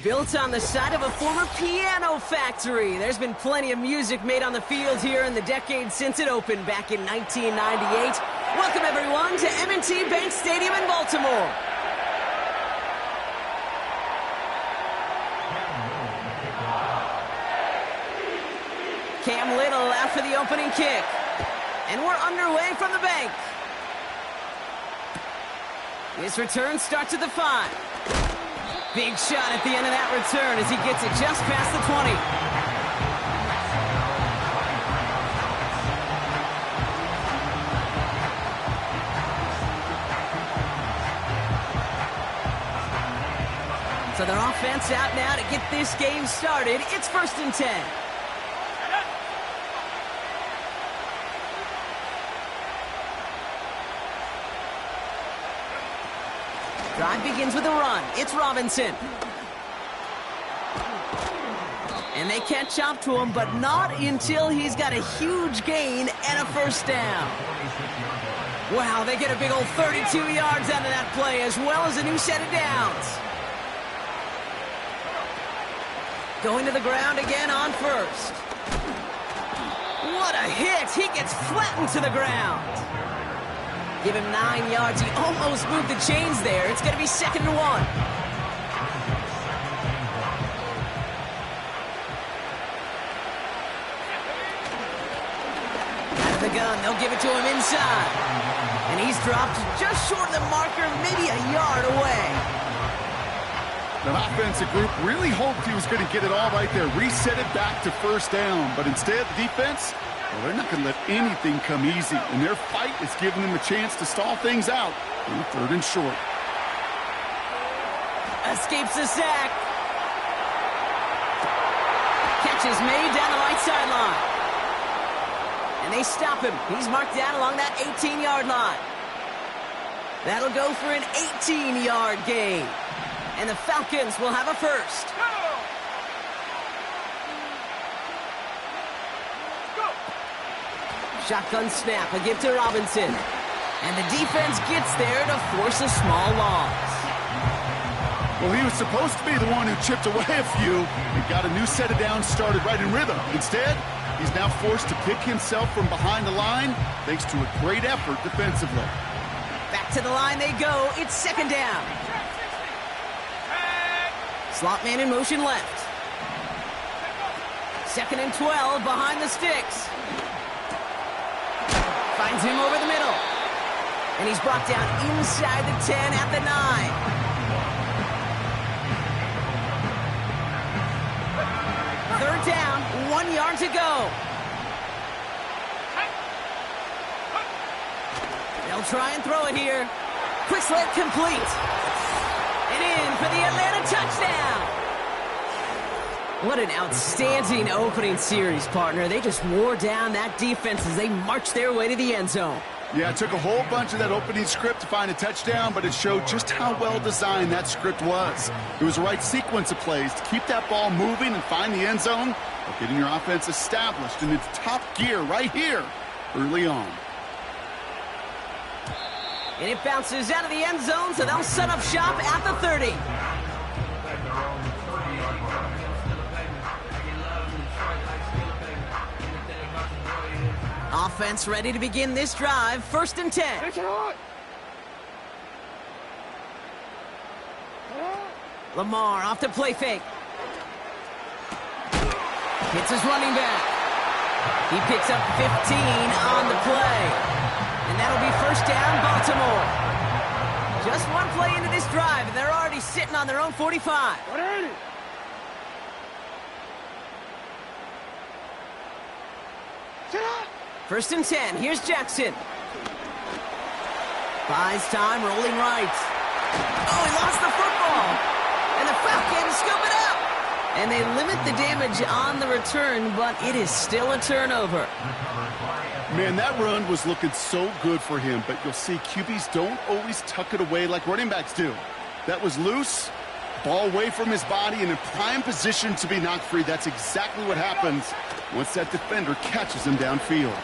Built on the side of a former piano factory, there's been plenty of music made on the field here in the decade since it opened back in 1998. Welcome, everyone, to M&T Bank Stadium in Baltimore. Cam Little after the opening kick. And we're underway from the bank. His return starts at the 5. Big shot at the end of that return as he gets it just past the 20. So their offense out now to get this game started. It's 1st and 10. Drive begins with a run. It's Robinson. And they catch up to him, but not until he's got a huge gain and a 1st down. Wow, they get a big old 32 yards out of that play, as well as a new set of downs. Going to the ground again on 1st. What a hit! He gets flattened to the ground. Give him 9 yards. He almost moved the chains there. It's going to be 2nd and 1. Out of the gun. They'll give it to him inside. And he's dropped just short of the marker, maybe a yard away. The offensive group really hoped he was going to get it all right there, reset it back to 1st down. But instead, the defense, well, they're not going to let anything come easy, and their fight is giving them a chance to stall things out in 3rd and short. Escapes the sack. Catch is made down the right sideline. And they stop him. He's marked down along that 18-yard line. That'll go for an 18-yard gain. And the Falcons will have a 1st. Shotgun snap, a give to Robinson. And the defense gets there to force a small loss. Well, he was supposed to be the one who chipped away a few and got a new set of downs started right in rhythm. Instead, he's now forced to pick himself from behind the line thanks to a great effort defensively. Back to the line they go. It's 2nd down. Slot man in motion left. 2nd and 12 behind the sticks. Finds him over the middle. And he's brought down inside the 10 at the 9. Third down, 1 yard to go. They'll try and throw it here. Quick slant complete. And in for the Atlanta touchdown. What an outstanding opening series, partner. They just wore down that defense as they marched their way to the end zone. Yeah, it took a whole bunch of that opening script to find a touchdown, but it showed just how well designed that script was. It was the right sequence of plays to keep that ball moving and find the end zone, while getting your offense established in its top gear right here early on. And it bounces out of the end zone, so they'll set up shop at the 30. Offense ready to begin this drive. 1st and 10. Lamar off the play fake. Hits his running back. He picks up 15 on the play. And that'll be 1st down, Baltimore. Just one play into this drive, and they're already sitting on their own 45. 1st and 10. Here's Jackson. Buys time, rolling right. Oh, he lost the football. And the Falcons scoop it up. And they limit the damage on the return, but it is still a turnover. Man, that run was looking so good for him, but you'll see QBs don't always tuck it away like running backs do. That was loose, ball away from his body, and in prime position to be knocked free. That's exactly what happens once that defender catches him downfield.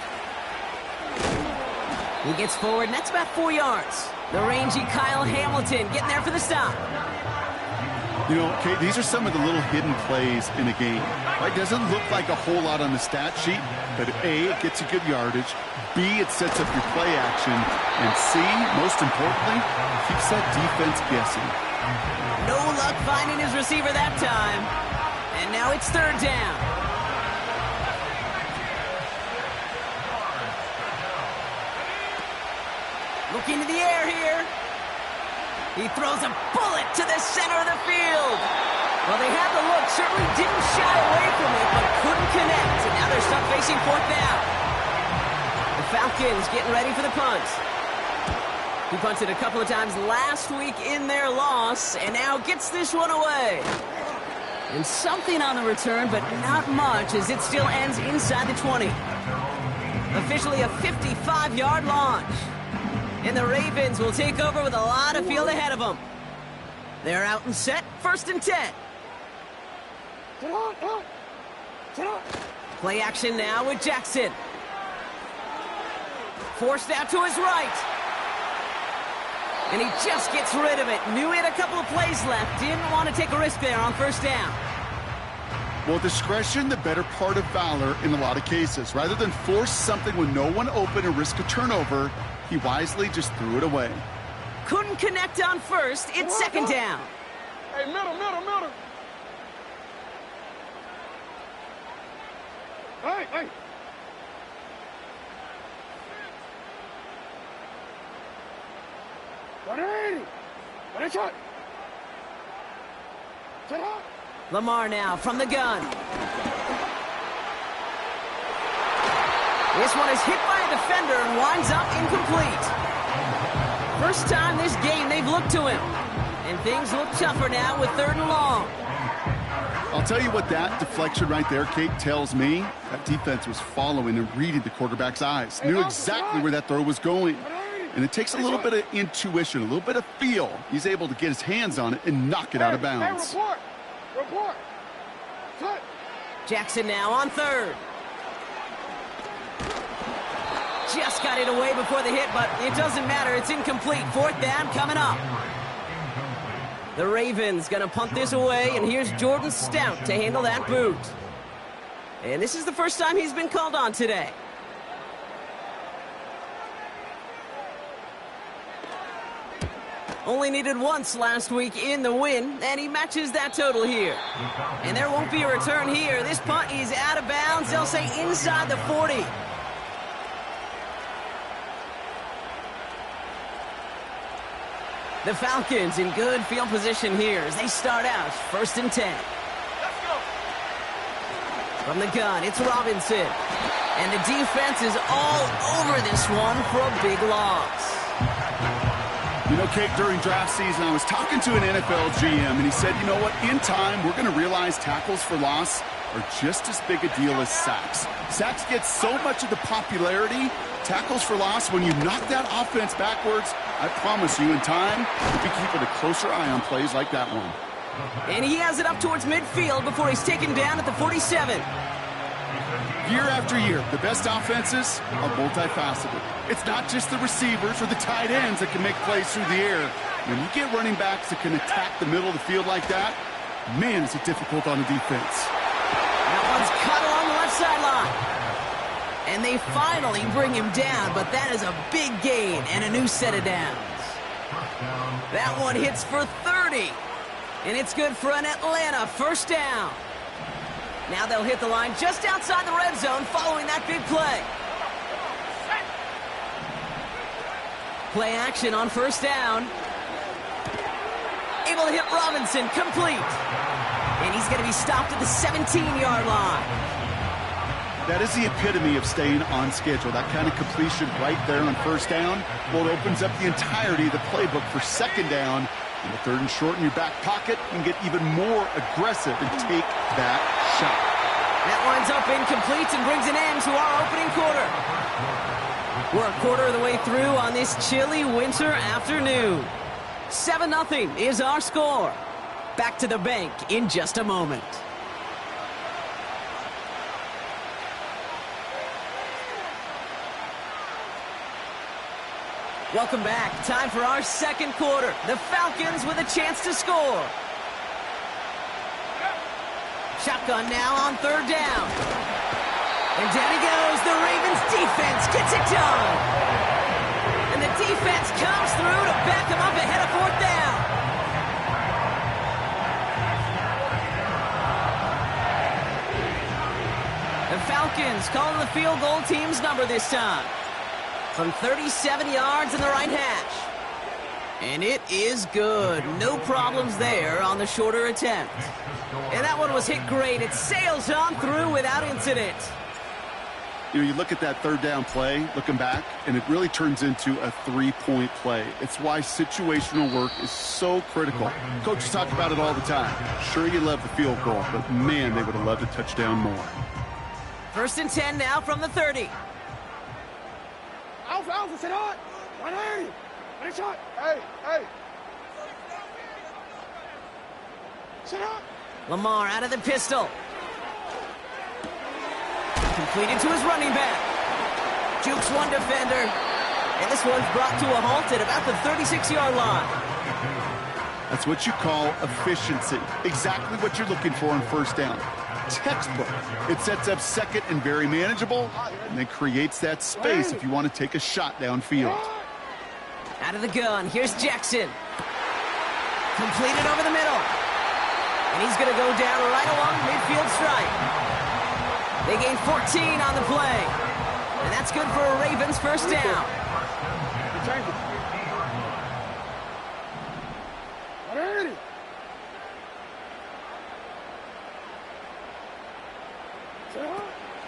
He gets forward, and that's about 4 yards. The rangy Kyle Hamilton getting there for the stop. You know, Kate, these are some of the little hidden plays in a game. Right? Doesn't look like a whole lot on the stat sheet, but A, it gets you good yardage. B, it sets up your play action. And C, most importantly, keeps that defense guessing. No luck finding his receiver that time. And now it's third down. Looking to the air here. He throws a bullet to the center of the field. Well, they had the look, certainly didn't shy away from it, but couldn't connect. And now they're stuck facing fourth down. The Falcons getting ready for the punt. He punted a couple of times last week in their loss, and now gets this one away. And something on the return, but not much, as it still ends inside the 20. Officially a 55-yard launch. And the Ravens will take over with a lot of field ahead of them. They're out and set, 1st and 10. Play action now with Jackson. Forced out to his right. And he just gets rid of it. Knew he had a couple of plays left. Didn't want to take a risk there on 1st down. Well, discretion, the better part of valor in a lot of cases. Rather than force something with no one open and risk a turnover, he wisely just threw it away. Couldn't connect on 1st. It's 2nd down. Hey, middle. Hey. Lamar now from the gun. This one is hit by a defender and winds up incomplete. First time this game they've looked to him. And things look tougher now with 3rd and long. I'll tell you what that deflection right there, Kate, tells me. That defense was following and reading the quarterback's eyes. Knew exactly where that throw was going. And it takes a little bit of intuition, a little bit of feel. He's able to get his hands on it and knock it out of bounds. Report. Jackson now on 3rd. Just got it away before the hit, but it doesn't matter. It's incomplete. 4th down coming up. The Ravens going to punt this away, and here's Jordan Stout to handle that boot. And this is the first time he's been called on today. Only needed once last week in the win, and he matches that total here. And there won't be a return here. This punt is out of bounds. They'll say inside the 40. The Falcons in good field position here as they start out 1st and 10. Let's go. From the gun, it's Robinson. And the defense is all over this one for a big loss. You know, Kate, during draft season, I was talking to an NFL GM, and he said, you know what, in time, we're going to realize tackles for loss are just as big a deal as sacks. Sacks get so much of the popularity. Tackles for loss, when you knock that offense backwards, I promise you, in time, you'll be keeping a closer eye on plays like that one. And he has it up towards midfield before he's taken down at the 47. Year after year, the best offenses are multifaceted. It's not just the receivers or the tight ends that can make plays through the air. When you get running backs that can attack the middle of the field like that, man, is it difficult on the defense. That one's cut along the left sideline. And they finally bring him down, but that is a big gain and a new set of downs. That one hits for 30. And it's good for an Atlanta 1st down. Now they'll hit the line just outside the red zone following that big play. Play action on 1st down. Able to hit Robinson, complete. And he's going to be stopped at the 17-yard line. That is the epitome of staying on schedule. That kind of completion right there on 1st down. Well, it opens up the entirety of the playbook for 2nd down. And the 3rd and short in your back pocket, you can get even more aggressive and take that shot. That winds up incomplete and brings an end to our opening quarter. We're a quarter of the way through on this chilly winter afternoon. 7-0 is our score. Back to the bank in just a moment. Welcome back. Time for our 2nd quarter. The Falcons with a chance to score. Shotgun now on third down. And down he goes. The Ravens defense gets it done. And the defense comes through to back him up ahead of fourth down. The Falcons calling the field goal team's number this time. From 37 yards in the right hash. And it is good. No problems there on the shorter attempt. And that one was hit great. It sails on through without incident. You know, you look at that third down play, looking back, and it really turns into a three-point play. It's why situational work is so critical. Coaches talk about it all the time. Sure, you love the field goal, but man, they would have loved a touchdown more. 1st and 10 now from the 30. Alpha, sit on. 180. Nice shot. Hey. Sit on. Lamar out of the pistol. Completed to his running back. Jukes one defender. And this one's brought to a halt at about the 36-yard line. That's what you call efficiency. Exactly what you're looking for on first down. Textbook. It sets up second and very manageable, and then creates that space if you want to take a shot downfield. Out of the gun, here's Jackson. Completed over the middle. And he's going to go down right along midfield stripe. They gain 14 on the play. And that's good for a Ravens first down.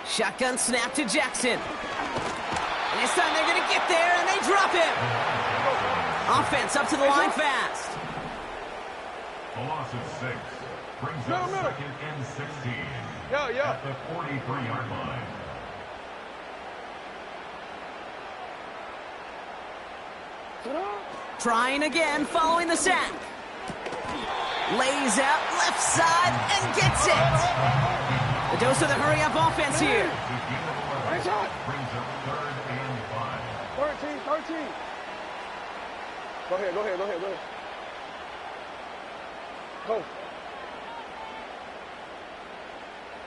Shotgun snap to Jackson. And this time they're going to get there, and they drop him. Offense up to the line fast. A loss of 6 brings up second and 16 at the 43-yard line. Trying again, following the sack. Lays out left side and gets it. The dose of the hurry-up offense here. Nice shot. Brings up 3rd and 5. 13. Go ahead. Go.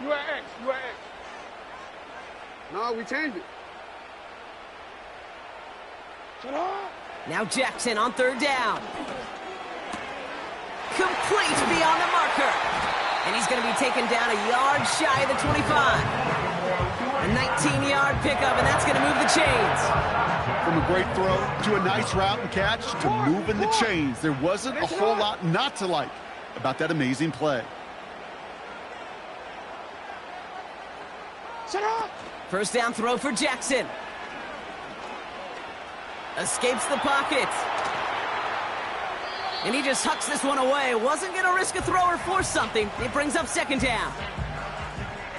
You at X. No, we changed it. Shut up. Now Jackson on third down. Complete beyond the marker. And he's going to be taken down a yard shy of the 25. A 19-yard pickup, and that's going to move the chains. From a great throw to a nice route and catch to moving the chains. There wasn't a whole lot not to like about that amazing play. Shut up. First down throw for Jackson. Escapes the pocket. And he just hucks this one away. Wasn't going to risk a throw or force something. It brings up second down.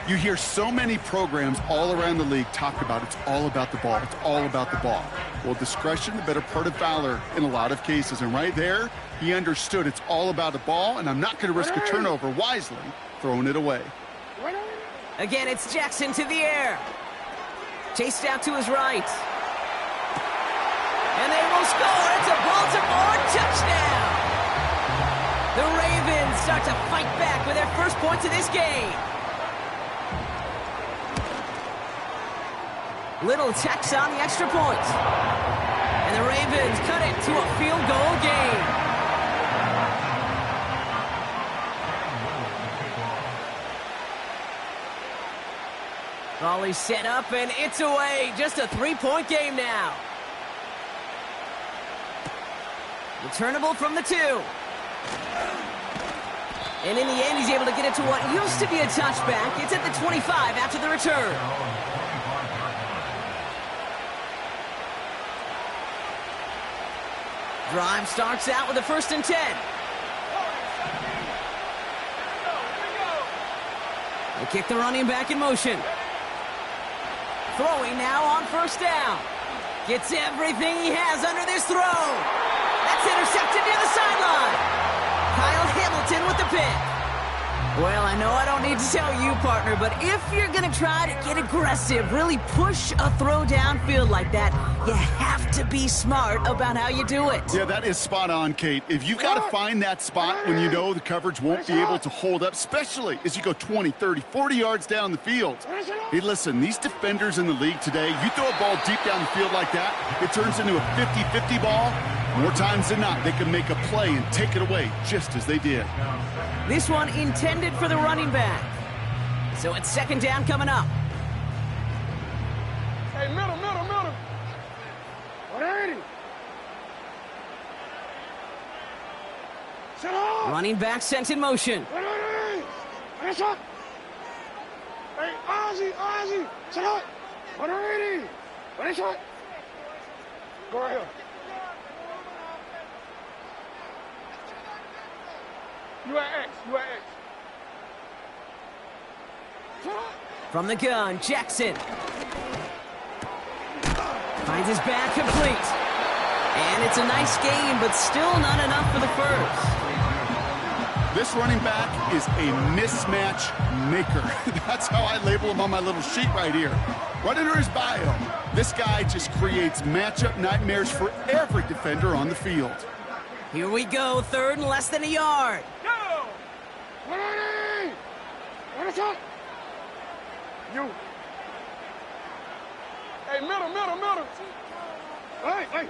You hear so many programs all around the league talk about it's all about the ball. It's all about the ball. Well, discretion, the better part of valor in a lot of cases. And right there, he understood it's all about the ball, and I'm not going to risk a turnover wisely, throwing it away. Again, it's Jackson to the air. Chased out to his right. And they will score. It's a Baltimore touchdown. The Ravens start to fight back with their first points of this game. Little checks on the extra point. And the Ravens cut it to a field goal game. Volley set up, and it's away. Just a 3-point game now. Returnable from the 2. And in the end, he's able to get it to what used to be a touchback. It's at the 25 after the return. Drive starts out with a 1st and 10. They kick the running back in motion. Throwing now on first down. Gets everything he has under this throw. That's intercepted near the sideline. Kyle Hamilton with the pick. Well, I know I don't need to tell you, partner, but if you're going to try to get aggressive, really push a throw downfield like that, you have to be smart about how you do it. Yeah, that is spot on, Kate. If you've got to find that spot when you know the coverage won't be able to hold up, especially as you go 20, 30, 40 yards down the field. Hey, listen, these defenders in the league today, you throw a ball deep down the field like that, it turns into a 50-50 ball. More times than not, they can make a play and take it away just as they did. This one intended for the running back. So it's second down coming up. Hey, middle. 180. Set up. Running back sent in motion. 180. Finish up. Hey, Ozzy. Set up. 180. Finish up. Go right here. You at X. From the gun, Jackson. Finds his back complete. And it's a nice game, but still not enough for the first. This running back is a mismatch maker. That's how I label him on my little sheet right here. Right under his bio, this guy just creates matchup nightmares for every defender on the field. Here we go, third and less than a yard. Go! 180! What is up? You. Hey, middle. Hey.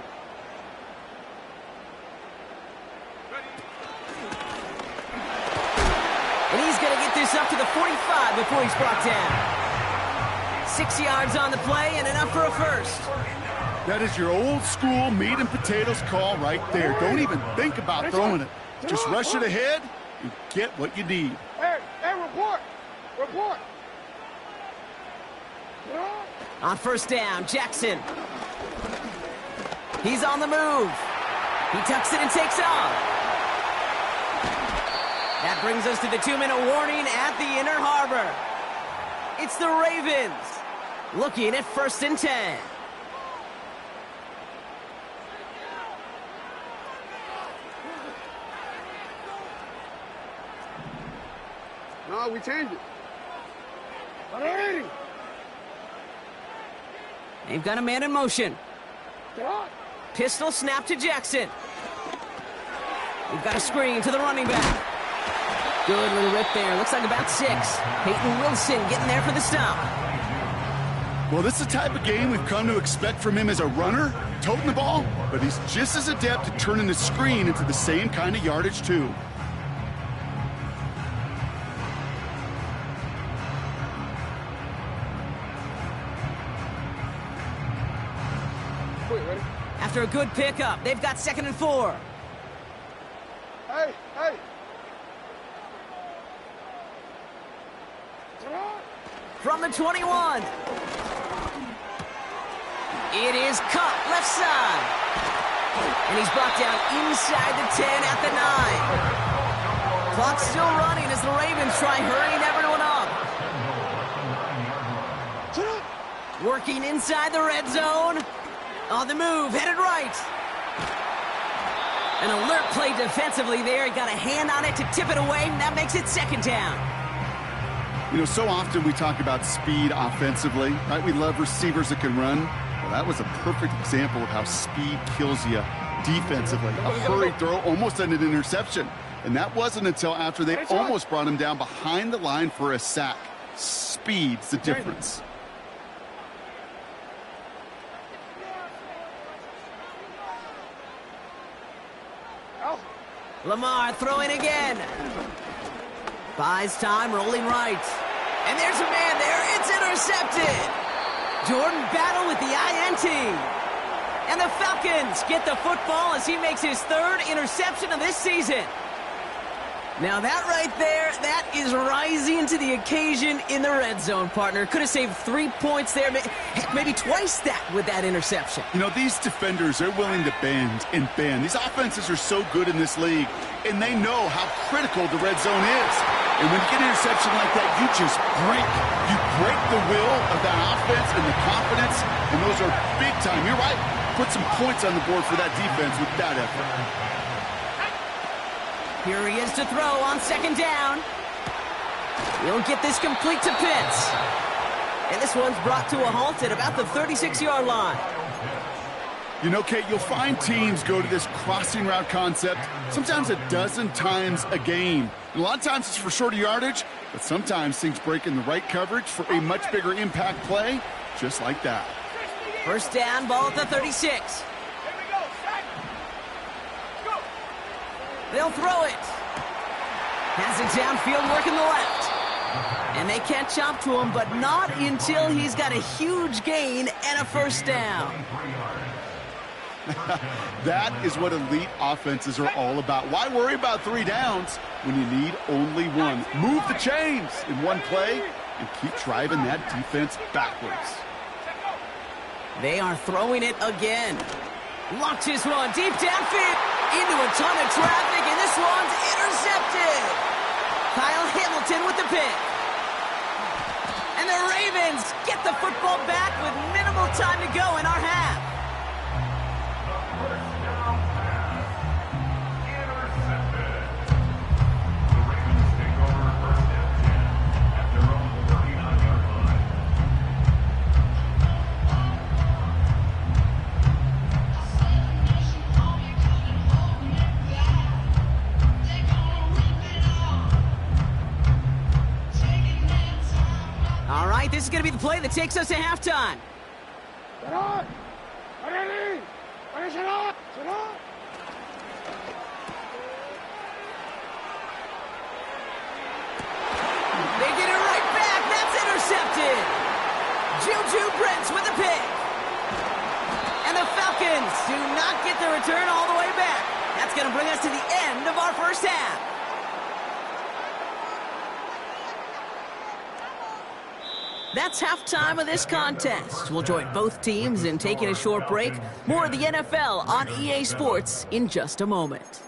And he's going to get this up to the 45 before he's brought down. 6 yards on the play and enough for a first. That is your old school meat and potatoes call right there. Don't even think about throwing it. Just rush it ahead and get what you need. Hey, report. On first down, Jackson. He's on the move. He tucks it and takes off. That brings us to the 2-minute warning at the inner harbor. It's the Ravens looking at 1st and 10. No, we changed it. 180. They've got a man in motion. Get on. Pistol snap to Jackson. We've got a screen to the running back. Good little rip there. Looks like about 6. Peyton Wilson getting there for the stop. Well, this is the type of game we've come to expect from him as a runner, toting the ball, but he's just as adept at turning the screen into the same kind of yardage, too. After a good pickup, they've got 2nd and 4. Hey. From the 21. It is caught left side. And he's brought down inside the 10 at the 9. Clock's still running as the Ravens try hurrying everyone up. Working inside the red zone. On the move, headed right. An alert play defensively there. He got a hand on it to tip it away, and that makes it 2nd down. You know, so often we talk about speed offensively, right? We love receivers that can run. Well, that was a perfect example of how speed kills you defensively. A hurried throw, almost an interception. And that wasn't until after they almost brought him down behind the line for a sack. Speed's the difference. Lamar throwing again. Buys time, rolling right. And there's a man there. It's intercepted. Jordan Battle with the INT. And the Falcons get the football as he makes his 3rd interception of this season. Now that right there, that is rising to the occasion in the red zone, partner. Could have saved 3 points there, maybe twice that with that interception. You know, these defenders, they're willing to bend and bend. These offenses are so good in this league, and they know how critical the red zone is. And when you get an interception like that, you just break. You break the will of that offense and the confidence, and those are big time. You're right. Put some points on the board for that defense with that effort. Here he is to throw on 2nd down. He'll get this complete to Pitts. And this one's brought to a halt at about the 36-yard line. You know, Kate, you'll find teams go to this crossing route concept sometimes a dozen times a game. And a lot of times it's for shorter yardage, but sometimes things break in the right coverage for a much bigger impact play, just like that. First down, ball at the 36. They'll throw it. Has it downfield, working the left. And they catch up to him, but not until he's got a huge gain and a first down. That is what elite offenses are all about. Why worry about 3 downs when you need only one? Move the chains in one play and keep driving that defense backwards. They are throwing it again. Locks his one deep downfield into a ton of traffic, and this one's intercepted. Kyle Hamilton with the pick. And the Ravens get the football back with minimal time to go in our half. All right, this is going to be the play that takes us to halftime. They get it right back. That's intercepted. Juju Brents with a pick. And the Falcons do not get the return all the way back. That's going to bring us to the end of our first half. That's halftime of this contest. We'll join both teams in taking a short break. More of the NFL on EA Sports in just a moment.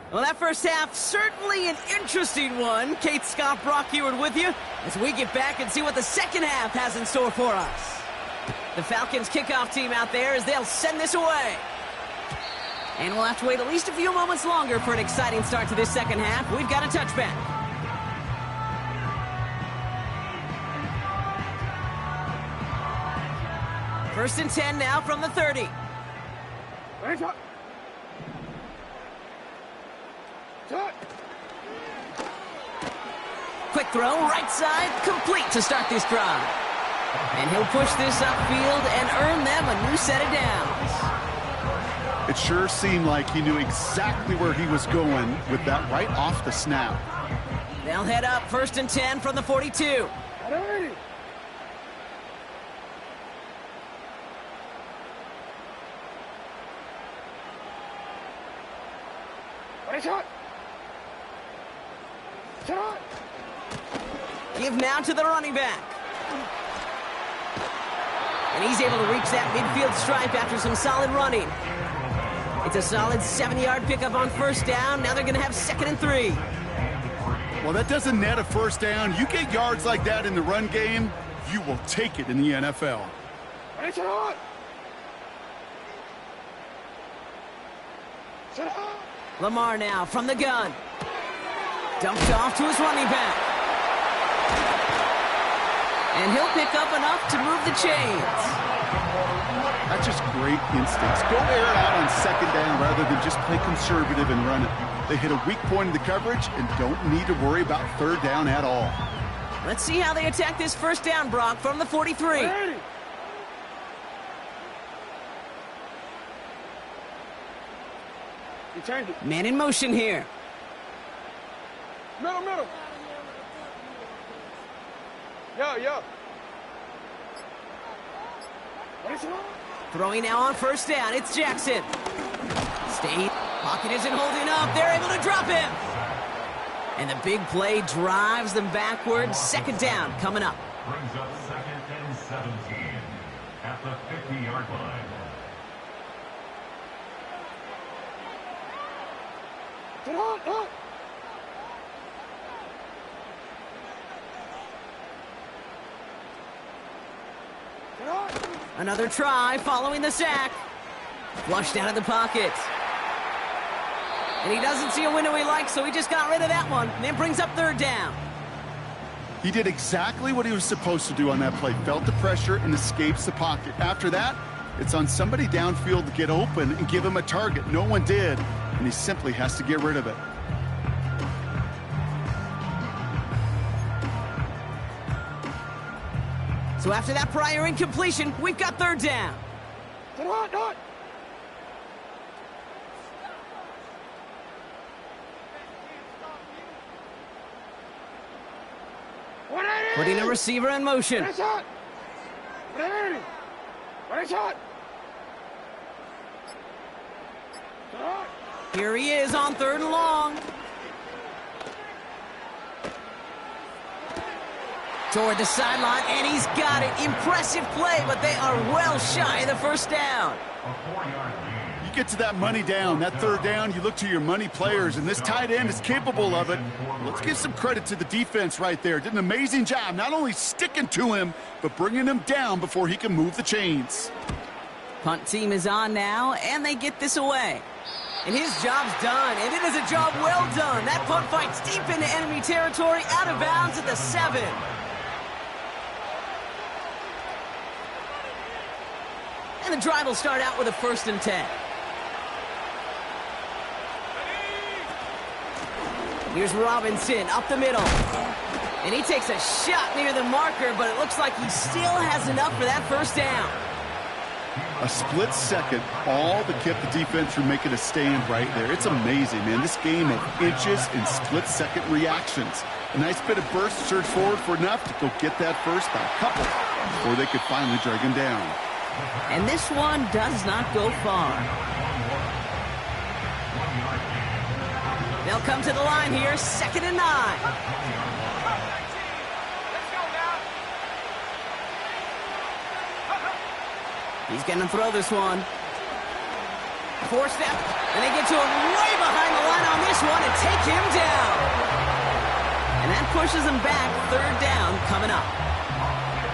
Well, that first half, certainly an interesting one. Kate, Scott, Brock Heward with you as we get back and see what the second half has in store for us. The Falcons kickoff team out there as they'll send this away. And we'll have to wait at least a few moments longer for an exciting start to this second half. We've got a touchback. First and 10 now from the 30. Quick throw, right side, complete to start this drive. And he'll push this upfield and earn them a new set of downs. It sure seemed like he knew exactly where he was going with that right off the snap. They'll head up first and 10 from the 42. Give now to the running back. And he's able to reach that midfield stripe after some solid running. It's a solid 7-yard pickup on first down. Now they're going to have 2nd and 3. Well, that doesn't net a first down. You get yards like that in the run game, you will take it in the NFL. Lamar now from the gun. Dumped off to his running back. And he'll pick up enough to move the chains. That's just great instincts. Go air it out on 2nd down rather than just play conservative and run it. They hit a weak point in the coverage and don't need to worry about 3rd down at all. Let's see how they attack this first down, Brock, from the 43. Man in motion here. Middle. Yeah. Throwing now on first down. It's Jackson. State. Pocket isn't holding up. They're able to drop him. And the big play drives them backwards. 2nd down coming up. Brings up 2nd and 17 at the 50-yard line. Another try following the sack. Flushed out of the pocket. And he doesn't see a window he likes, so he just got rid of that one. And it brings up third down. He did exactly what he was supposed to do on that play. Felt the pressure and escapes the pocket. After that, it's on somebody downfield to get open and give him a target. No one did, and he simply has to get rid of it. So after that prior incompletion, we've got third down. Putting a receiver in motion. Here he is on third and long. Toward the sideline, and he's got it. Impressive play, but they are well shy of the first down. You get to that money down, that third down, you look to your money players, and this tight end is capable of it. Let's give some credit to the defense right there. Did an amazing job, not only sticking to him, but bringing him down before he can move the chains. Punt team is on now, and they get this away. And his job's done, and it is a job well done. That punt fights deep into enemy territory, out of bounds at the 7. And the drive will start out with a 1st and 10. Here's Robinson up the middle. And he takes a shot near the marker, but it looks like he still has enough for that first down. A split second, all that kept the defense from making a stand right there. It's amazing, man. This game of inches and split-second reactions. A nice bit of burst, surge forward for enough to go get that first by a couple before they could finally drag him down. And this one does not go far. They'll come to the line here, 2nd and 9. He's going to throw this one. 4 step, and they get to him way behind the line on this one and take him down. And that pushes him back, 3rd down coming up.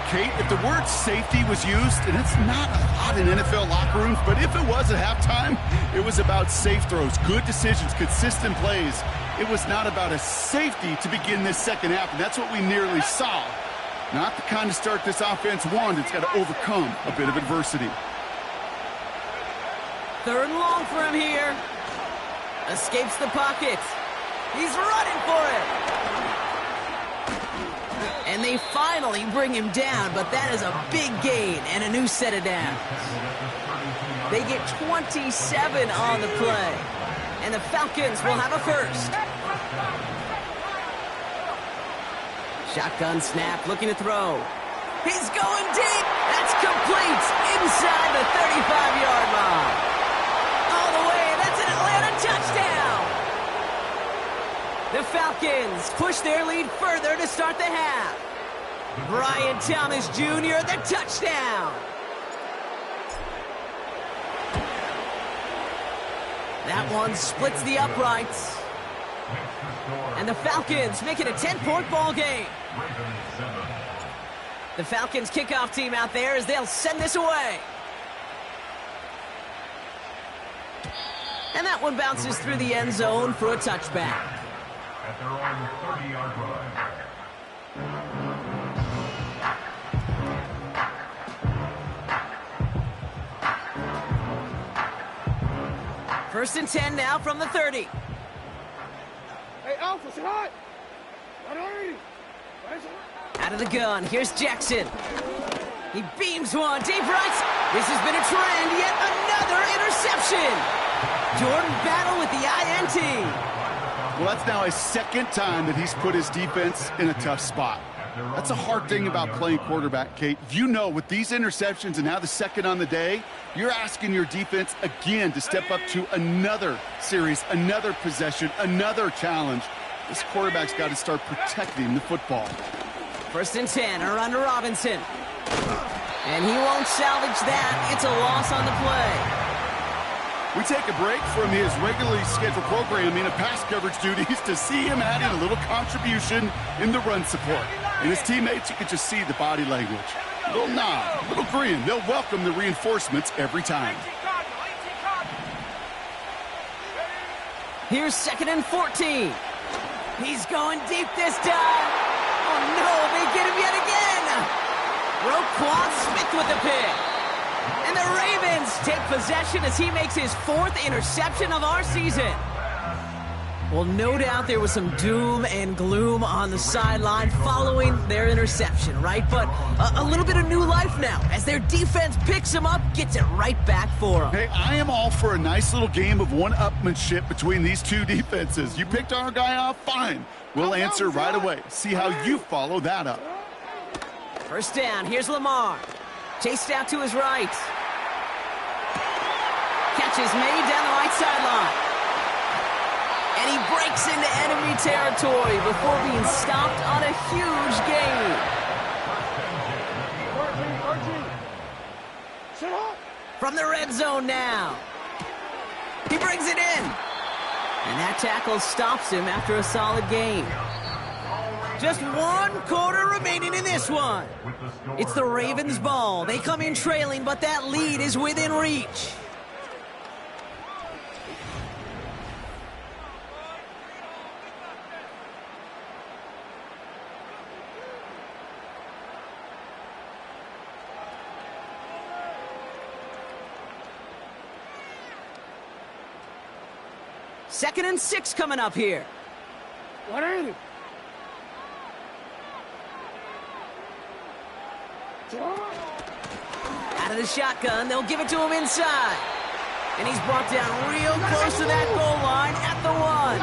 Kate, if the word safety was used, and it's not a lot in NFL locker rooms, but if it was at halftime, it was about safe throws, good decisions, consistent plays. It was not about a safety to begin this second half, and that's what we nearly saw. Not the kind of start this offense wanted. It's got to overcome a bit of adversity. 3rd and long for him here. Escapes the pocket. He's running for it. And they finally bring him down, but that is a big gain and a new set of downs. They get 27 on the play, and the Falcons will have a 1st. Shotgun snap, looking to throw. He's going deep. That's complete inside the 35-yard line. All the way, that's an Atlanta touchdown. The Falcons push their lead further to start the half. Brian Thomas Jr., the touchdown. That one splits the uprights. And the Falcons make it a 10-point ball game. The Falcons kickoff team out there as they'll send this away. And that one bounces through the end zone for a touchback. At their own 30-yard line. 1st and 10 now from the 30. Hey, Alpha, sit hot. Out of the gun, here's Jackson. He beams one deep right. This has been a trend, yet another interception. Jordan Battle with the INT. Well, that's now his 2nd time that he's put his defense in a tough spot. That's a hard thing about playing quarterback, Kate. You know, with these interceptions and now the 2nd on the day, you're asking your defense again to step up to another series, another possession, another challenge. This quarterback's got to start protecting the football. 1st and 10, a run to Robinson. And he won't salvage that. It's a loss on the play. We take a break from his regularly scheduled programming of pass coverage duties to see him adding a little contribution in the run support. And his teammates, you can just see the body language. A little nod, a little grin. They'll welcome the reinforcements every time. Here's 2nd and 14. He's going deep this time. Oh, no, they get him yet again. Roquan Smith with the pick. And the Ravens take possession as he makes his 4th interception of our season. Well, no doubt there was some doom and gloom on the sideline following their interception, right? But a little bit of new life now as their defense picks him up, gets it right back for them. Hey, I am all for a nice little game of one-upmanship between these two defenses. You picked our guy off, fine. We'll answer right away. See how you follow that up. First down, here's Lamar. Chased out to his right. Catch is made down the right sideline. And he breaks into enemy territory before being stopped on a huge gain. From the red zone now. He brings it in. And that tackle stops him after a solid gain. Just 1 quarter remaining in this one. It's the Ravens' ball. They come in trailing, but that lead is within reach. Second and 6 coming up here. What are you? Out of the shotgun, they'll give it to him inside. And he's brought down real close to that goal line at the 1.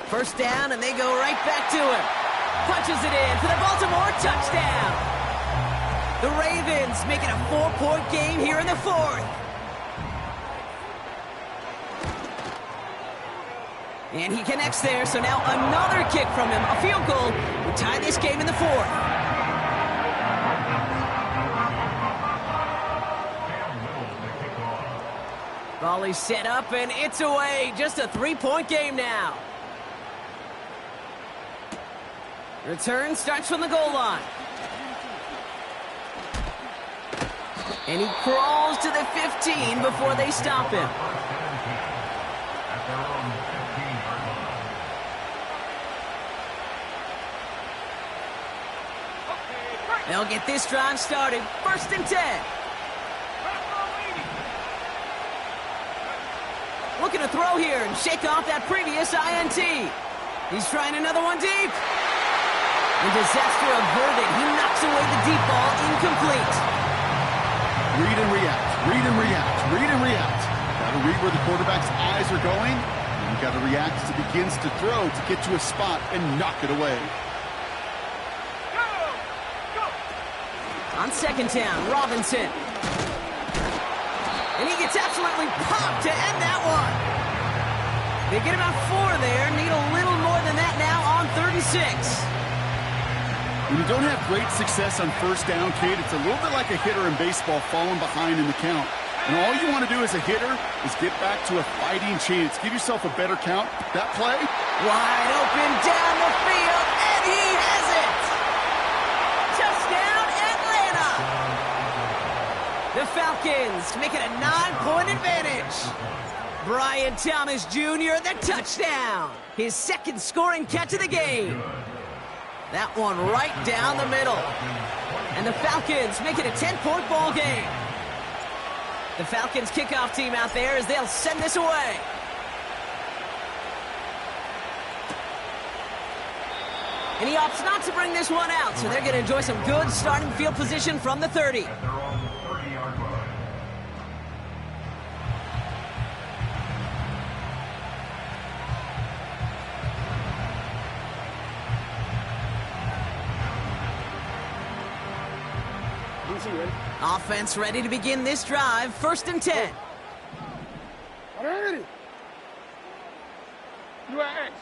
First down, and they go right back to him. Punches it in for the Baltimore touchdown. The Ravens make it a 4-point game here in the 4th. And he connects there, so now another kick from him. A field goal would tie this game in the 4th. Volley set up, and it's away. Just a 3-point game now. Return starts from the goal line. And he crawls to the 15 before they stop him. They'll get this drive started. 1st and 10. Looking to throw here and shake off that previous INT. He's trying another one deep. And disaster averted. He knocks away the deep ball, incomplete. Read and react, read and react, read and react. Got to read where the quarterback's eyes are going. And you got to react as he begins to throw to get to a spot and knock it away. On 2nd down, Robinson. And he gets absolutely popped to end that one. They get about 4 there. Need a little more than that now on 3rd and 6. When you don't have great success on 1st down, Kate, it's a little bit like a hitter in baseball falling behind in the count. And all you want to do as a hitter is get back to a fighting chance. Give yourself a better count. That play. Wide open down the field, and he has it. Touchdown, Atlanta. The Falcons make it a 9-point advantage. Brian Thomas Jr., the touchdown. His 2nd scoring catch of the game. That one right down the middle. And the Falcons make it a 10-point ball game. The Falcons kickoff team out there as they'll send this away. And he opts not to bring this one out, so they're going to enjoy some good starting field position from the 30. Offense ready to begin this drive. 1st and 10. Ready. You are X.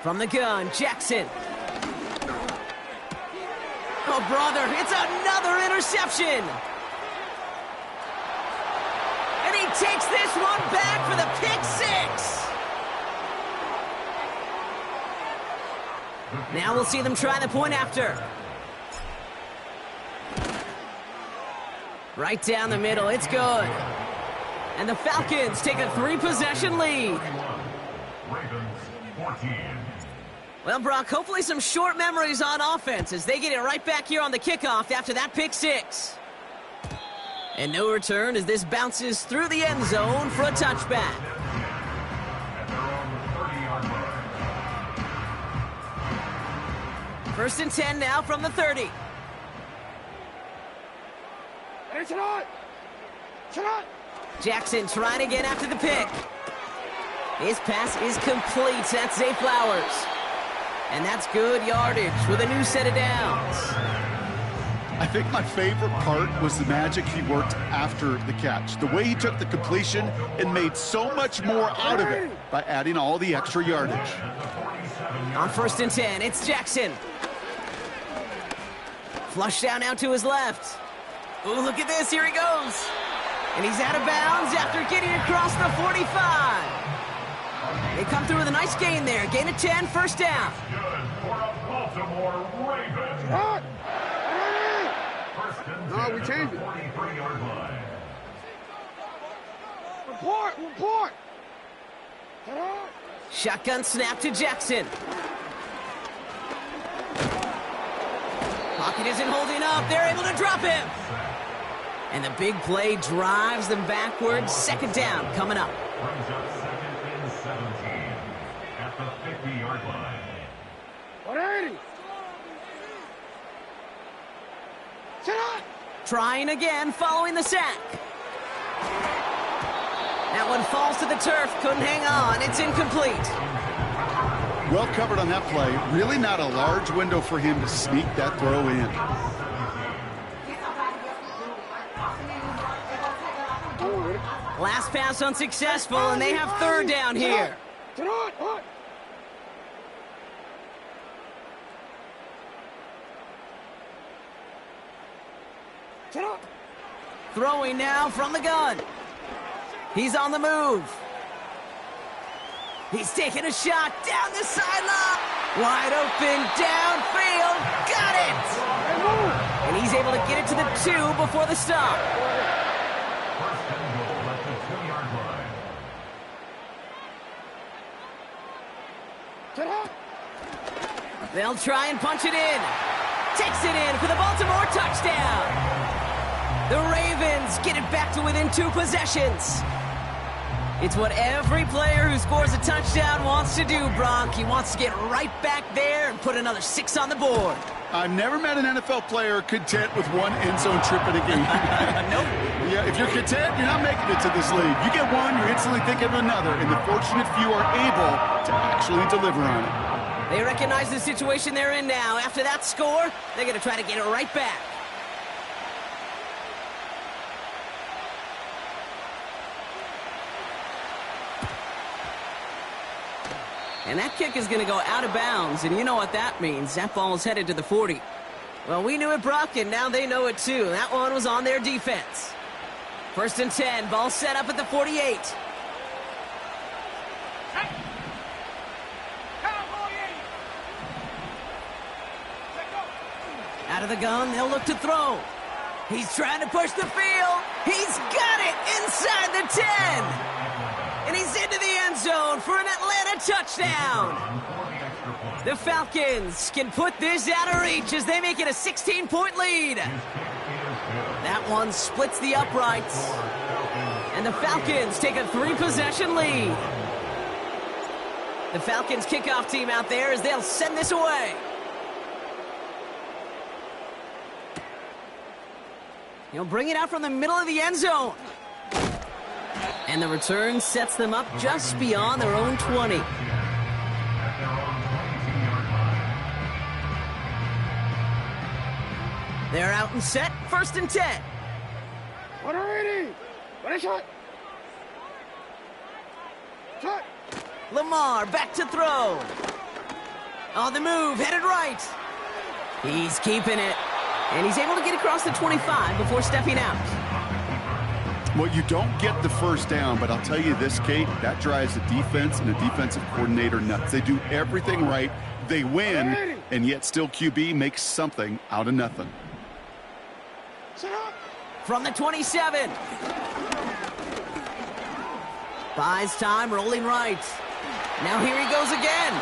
From the gun, Jackson. Oh, brother, it's another interception. And he takes this one back for the pick six. Now we'll see them try the point after. Right down the middle, it's good. And the Falcons take a 3-possession lead. Ravens 14. Well, Brock, hopefully some short memories on offense as they get it right back here on the kickoff after that pick six. And no return as this bounces through the end zone for a touchback. At their own 30-yard line. First and 10 now from the 30. Hey, shut up! Jackson trying again after the pick. His pass is complete. That's Zay Flowers. And that's good yardage with a new set of downs. I think my favorite part was the magic he worked after the catch. The way he took the completion and made so much more out of it by adding all the extra yardage. On first and 10, it's Jackson. Flush down out to his left. Ooh, look at this. Here he goes. And he's out of bounds after getting across the 45. They come through with a nice gain there. Gain of 10, first down. Good for a Baltimore Ravens. What? First and No, 10 we at changed the it. 43-yard line. Report! Shut up! Shotgun snap to Jackson. Pocket isn't holding up. They're able to drop him. And the big play drives them backwards. Second down coming up. Brings up second and 17 at the 50-yard line. 180! Shut up! Trying again following the sack. That one falls to the turf. Couldn't hang on. It's incomplete. Well covered on that play. Really not a large window for him to sneak that throw in. Last pass unsuccessful, and they have third down here. Throwing now from the gun. He's on the move. He's taking a shot down the sideline. Wide open, downfield. Got it! And he's able to get it to the 2 before the stop. First and goal at the 2-yard line. Shut up! They'll try and punch it in. Takes it in for the Baltimore touchdown. The Ravens get it back to within 2 possessions. It's what every player who scores a touchdown wants to do, Brock. He wants to get right back there and put another 6 on the board. I've never met an NFL player content with one end zone trip in a game. Nope. Yeah, if you're content, you're not making it to this league. You get one, you're instantly thinking of another, and the fortunate few are able to actually deliver on it. They recognize the situation they're in now. After that score, they're going to try to get it right back. And that kick is going to go out of bounds, and you know what that means. That ball is headed to the 40. Well, we knew it, Brock, and now they know it too. That one was on their defense. First and 10, ball set up at the 48. Out of the gun, they'll look to throw. He's trying to push the field. He's got it inside the 10. And he's into the end zone for an Atlanta touchdown. The Falcons can put this out of reach as they make it a 16-point lead. That one splits the uprights. And the Falcons take a 3-possession lead. The Falcons kickoff team out there as they'll send this away. He'll bring it out from the middle of the end zone. And the return sets them up just beyond their own 20. They're out and set, first and 10. 180! Ready, shot! Shot! Lamar back to throw. On the move, headed right. He's keeping it. And he's able to get across the 25 before stepping out. Well, you don't get the first down, but I'll tell you this, Kate, that drives the defense and the defensive coordinator nuts. They do everything right. They win, and yet still QB makes something out of nothing. From the 27. Buys time, rolling right. Now here he goes again.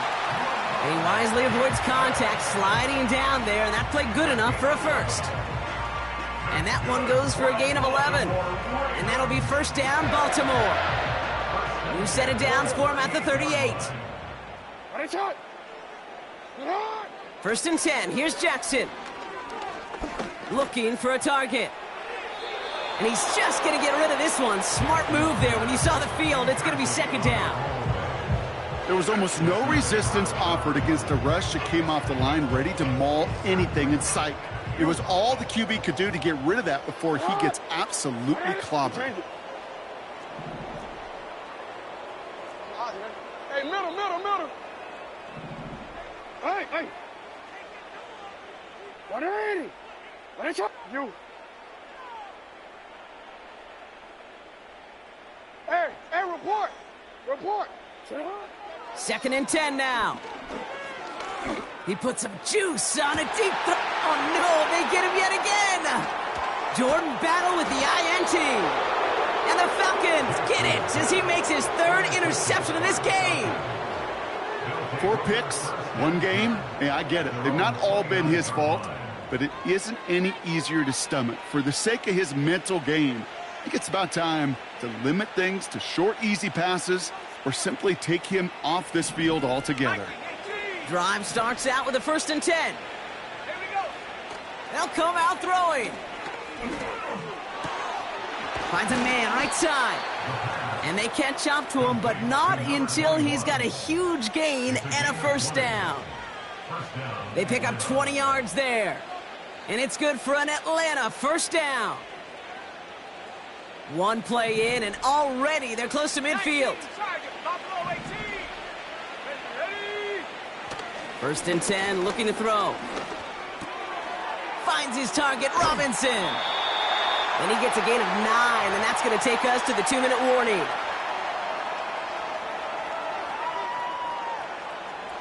And he wisely avoids contact, sliding down there, and that played good enough for a first. And that one goes for a gain of 11. And that'll be first down, Baltimore. New set of downs for him at the 38. First and 10, here's Jackson. Looking for a target. And he's just going to get rid of this one. Smart move there. When you saw the field, it's going to be second down. There was almost no resistance offered against a rush that came off the line ready to maul anything in sight. It was all the QB could do to get rid of that before he gets absolutely clobbered. Hey, middle. Hey. 180. What is up? You. Hey, report. Second and 10 now. He put some juice on a deep throw. Oh, no, they get him yet again. Jordan battle with the INT. And the Falcons get it as he makes his third interception of this game. 4 picks, 1 game. Yeah, I get it. They've not all been his fault, but it isn't any easier to stomach. For the sake of his mental game, I think it's about time to limit things to short, easy passes or simply take him off this field altogether. Drive starts out with a first and 10. They'll come out throwing. Finds a man right side. And they catch up to him, but not until he's got a huge gain and a first down. They pick up 20 yards there. And it's good for an Atlanta first down. One play in, and already they're close to midfield. First and 10, looking to throw. Finds his target, Robinson. And he gets a gain of 9, and that's going to take us to the 2-minute warning.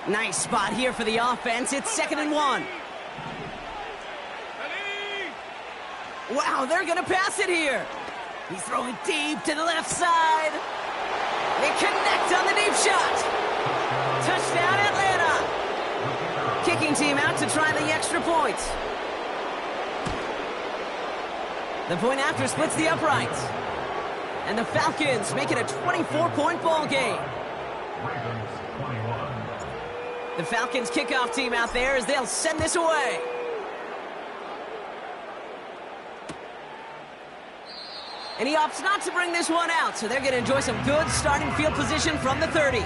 Nice spot here for the offense. It's second and 1. Wow, they're going to pass it here. He's throwing deep to the left side. They connect on the deep shot. Touchdown, Atlanta. Kicking team out to try the extra point. The point after splits the uprights. And the Falcons make it a 24-point ball game. The Falcons kickoff team out there as they'll send this away. And he opts not to bring this one out, so they're going to enjoy some good starting field position from the 30.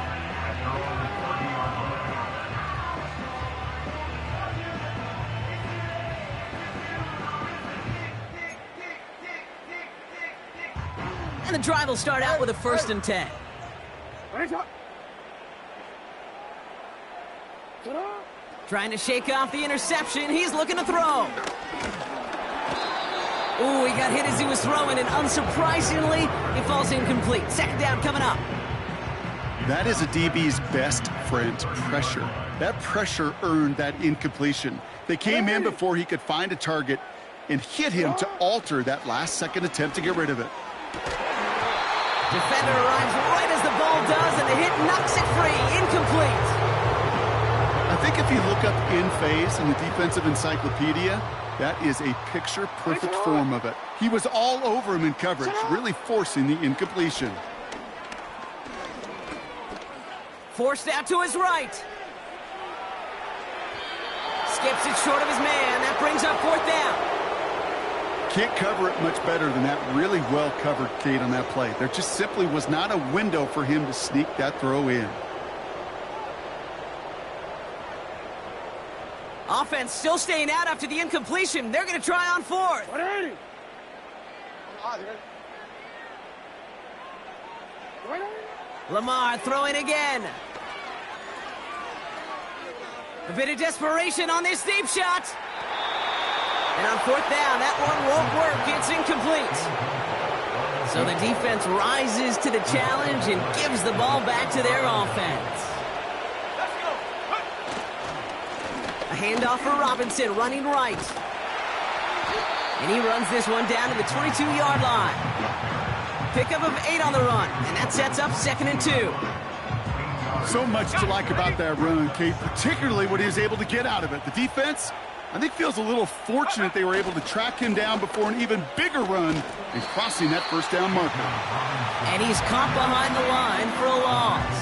And the drive will start out with a first and 10. Trying to shake off the interception. He's looking to throw. Ooh, he got hit as he was throwing, and unsurprisingly, he falls incomplete. Second down coming up. That is a DB's best friend, pressure. That pressure earned that incompletion. They came in before he could find a target and hit him to alter that last-second attempt to get rid of it. Defender arrives right as the ball does, and the hit knocks it free. Incomplete. I think if you look up in phase in the defensive encyclopedia, that is a picture-perfect form of it. He was all over him in coverage, really forcing the incompletion. Forced out to his right. Skips it short of his man. That brings up fourth down. Can't cover it much better than that. Really well covered, Kate, on that play. There just simply was not a window for him to sneak that throw in. Offense still staying out after the incompletion. They're going to try on fourth. Lamar throwing again. A bit of desperation on this deep shot. And on fourth down, that one won't work. It's incomplete. So the defense rises to the challenge and gives the ball back to their offense. A handoff for Robinson, running right. And he runs this one down to the 22-yard line. Pickup of 8 on the run, and that sets up 2nd and 2. So much to like about that run, Kate, particularly what he was able to get out of it. The defense, I think, feels a little fortunate they were able to track him down before an even bigger run and crossing that first down marker. And he's caught behind the line for a loss.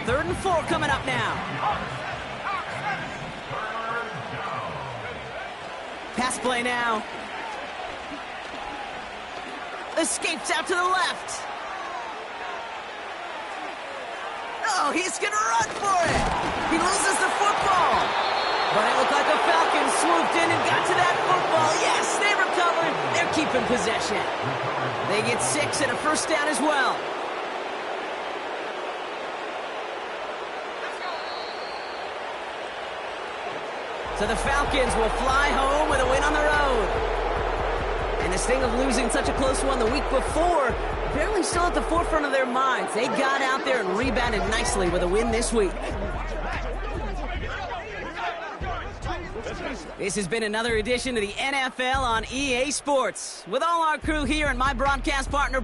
3rd and 4 coming up now. Pass play now. Escapes out to the left. Oh, he's going to run for it. He loses the football. But it looked like a Falcon swooped in and got to that football. Yes, they recovered. They're keeping possession. They get 6 and a first down as well. So the Falcons will fly home with a win on the road. And the sting of losing such a close one the week before, apparently still at the forefront of their minds. They got out there and rebounded nicely with a win this week. This has been another edition of the NFL on EA Sports. With all our crew here and my broadcast partner,